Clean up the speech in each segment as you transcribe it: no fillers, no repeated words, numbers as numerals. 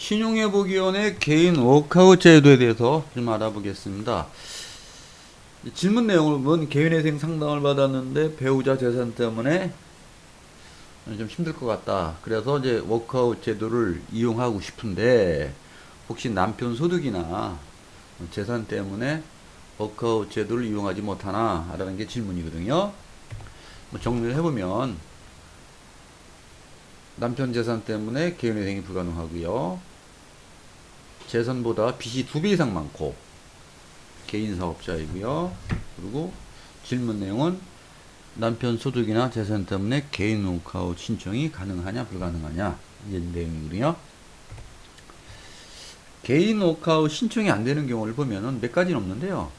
신용회복위원회 개인 워크아웃 제도에 대해서 좀 알아보겠습니다. 질문 내용을 보면 개인회생 상담을 받았는데 배우자 재산 때문에 좀 힘들 것 같다. 그래서 이제 워크아웃 제도를 이용하고 싶은데 혹시 남편 소득이나 재산 때문에 워크아웃 제도를 이용하지 못하나? 라는 게 질문이거든요. 정리를 해보면 남편 재산 때문에 개인회생이 불가능하고요. 재산보다 빚이 2배 이상 많고 개인 사업자이고요. 그리고 질문 내용은 남편 소득이나 재산 때문에 개인 워크아웃 신청이 가능하냐 불가능하냐 이제 내용이거든요. 개인 워크아웃 신청이 안 되는 경우를 보면은 몇 가지는 없는데요.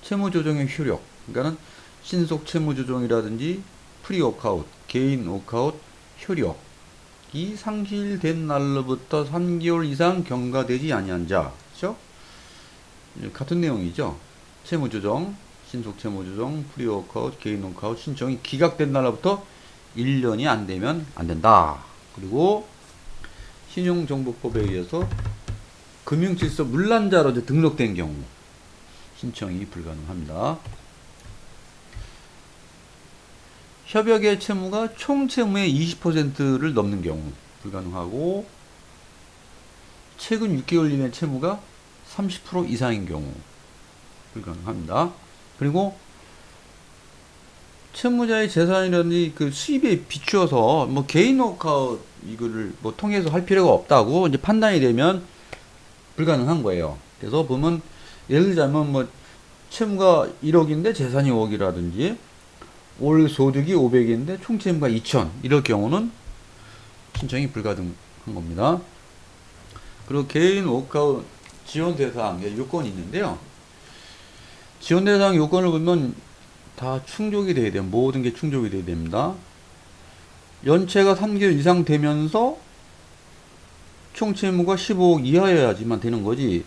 채무 조정의 효력, 그러니까는 신속 채무 조정이라든지 프리 워크아웃, 개인 워크아웃 효력이 상실된 날로부터 3개월 이상 경과되지 아니한 자, 그렇죠? 같은 내용이죠. 채무 조정, 신속 채무 조정, 프리 워크아웃, 개인 워크아웃 신청이 기각된 날로부터 1년이 안 되면 안 된다. 그리고 신용정보법에 의해서 금융질서 물란자로 등록된 경우 신청이 불가능합니다. 협약의 채무가 총 채무의 20%를 넘는 경우 불가능하고, 최근 6개월 이내 채무가 30% 이상인 경우 불가능합니다. 그리고 채무자의 재산이라든지 그 수입에 비추어서 뭐 개인 워크아웃 이거를 뭐 통해서 할 필요가 없다고 이제 판단이 되면 불가능한 거예요. 그래서 보면 예를 들자면 뭐 채무가 1억인데 재산이 5억이라든지 올 소득이 500인데 총 채무가 2천 이럴 경우는 신청이 불가능한 겁니다. 그리고 개인 워크아웃 지원 대상 요건이 있는데요. 지원 대상 요건을 보면 다 충족이 돼야 돼요. 모든 게 충족이 돼야 됩니다. 연체가 3개월 이상 되면서 총 채무가 15억 이하여야지만 되는 거지.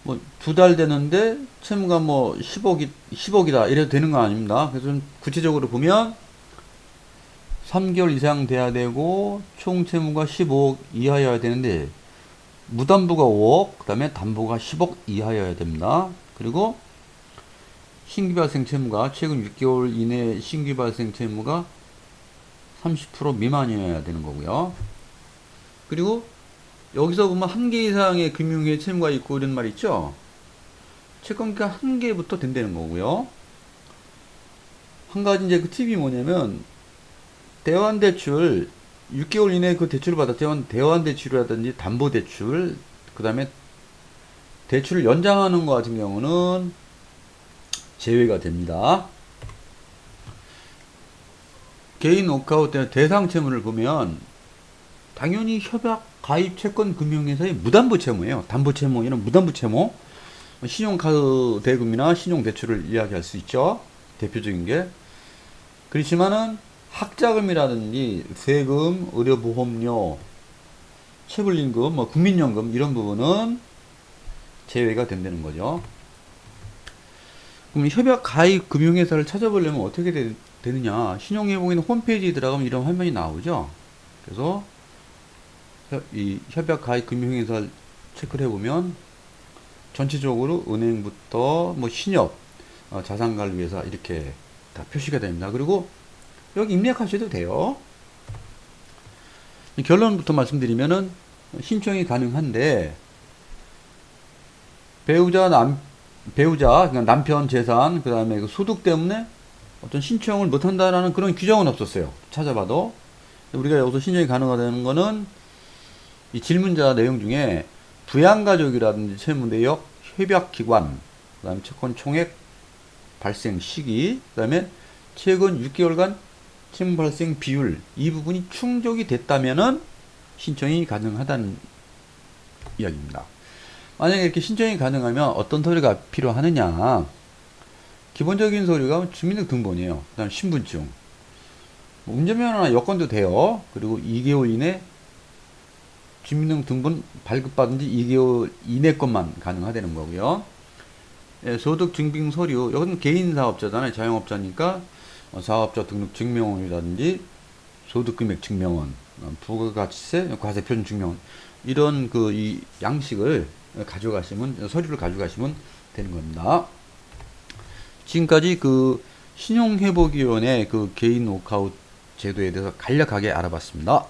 뭐 2달 되는데 채무가 뭐 10억이다 이래도 되는 거 아닙니다. 그래서 좀 구체적으로 보면 3개월 이상 돼야 되고 총 채무가 15억 이하여야 되는데 무담보가 5억, 그 다음에 담보가 10억 이하여야 됩니다. 그리고 신규 발생 채무가 최근 6개월 이내 신규 발생 채무가 30% 미만이어야 되는 거고요. 그리고 여기서 보면 1개 이상의 금융회 채무가 있고 이런 말 있죠. 채권가 1개부터 된다는 거고요. 한 가지 이제 그 팁이 뭐냐면 대환대출 6개월 이내에 그 대출을 받았다면 대환대출이라든지 담보대출, 그 다음에 대출을 연장하는 것 같은 경우는 제외가 됩니다. 개인 워크아웃 때문에 대상 채무를 보면 당연히 협약 가입 채권 금융회사의 무담보 채무예요. 담보 채무, 이런 무담보 채무. 신용카드 대금이나 신용대출을 이야기할 수 있죠. 대표적인 게. 그렇지만은 학자금이라든지 세금, 의료보험료, 체불임금, 뭐 국민연금 이런 부분은 제외가 된다는 거죠. 그럼 협약 가입 금융회사를 찾아보려면 어떻게 되느냐? 신용회복인 홈페이지에 들어가면 이런 화면이 나오죠. 그래서 이 협약 가입 금융회사를 체크를 해보면 전체적으로 은행부터 뭐 신협, 자산관리회사 이렇게 다 표시가 됩니다. 그리고 여기 입력하셔도 돼요. 결론부터 말씀드리면은 신청이 가능한데 배우자 그러니까 남편 재산, 그 다음에 그 소득 때문에 어떤 신청을 못한다라는 그런 규정은 없었어요. 찾아봐도. 우리가 여기서 신청이 가능하다는 거는 이 질문자 내용 중에 부양가족이라든지 채무내역, 협약기관, 그 다음에 채권 총액 발생 시기, 그 다음에 최근 6개월간 채무 발생 비율, 이 부분이 충족이 됐다면은 신청이 가능하다는 이야기입니다. 만약에 이렇게 신청이 가능하면 어떤 서류가 필요하느냐? 기본적인 서류가 주민등록번호예요. 그 다음 신분증, 운전면허나 여권도 돼요. 그리고 2개월 이내 주민등록번 발급받은 지 2개월 이내 것만 가능하다는 거고요. 예, 소득 증빙 서류, 여기는 개인 사업자잖아요. 자영업자니까 사업자 등록 증명원이라든지 소득금액 증명원 부가가치세, 과세표준 증명 이런 그 이 양식을 가져가시면 서류를 가져가시면 되는 겁니다. 지금까지 그 신용회복위원회 그 개인 워크아웃 제도에 대해서 간략하게 알아봤습니다.